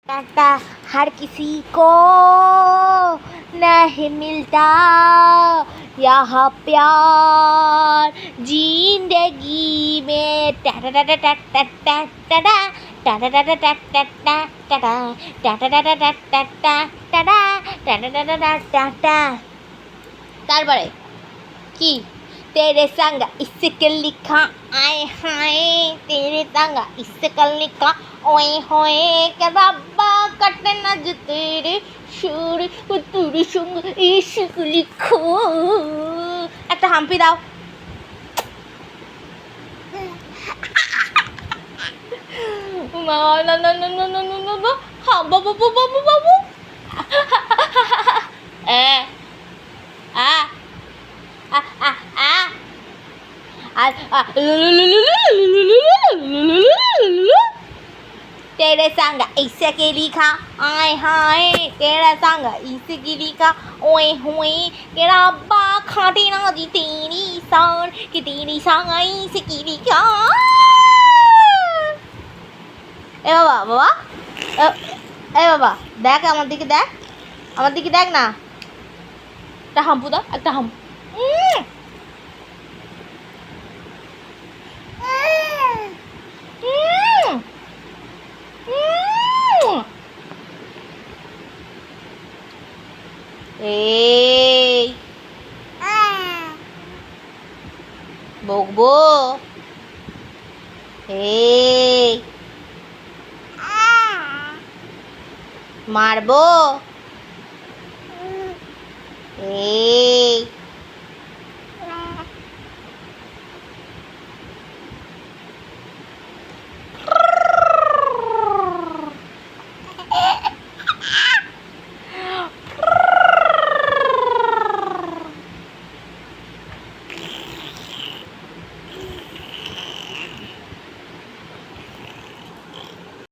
टाटा हर किसी को नहीं मिलता यहाँ प्यार जिंदगी में टाटा टाटा टाटा टाटा टाटा टाटा टाटा टाटा टाटा टाटा टाटा टाटा टाटा टाटा टाटा তারপরে কি तेरे संग इसके लिखा आए हाय तेरे संग इसके लिखा ओए होए के रब्बा कटे ना जो तेरे সুর ও তোর সঙ্গে ইশক লিখো একটা হাম্পি দাও মা না না না না না না না হ্যাঁ বাবু বাবু বাবু এ আ আ আ আ तेरे संग इसके लिखा आए हाय तेरा संग इसके लिखा ओए होए तेरा अब्बा खाते ना जी तेरी सान कि तेरी संग इसके लिखा এ বাবা বাবা এ বাবা দেখ আমার দিকে দেখ না একটা হাম্পু দাও একটা হাম্পু এই বকবো এই মারবো এই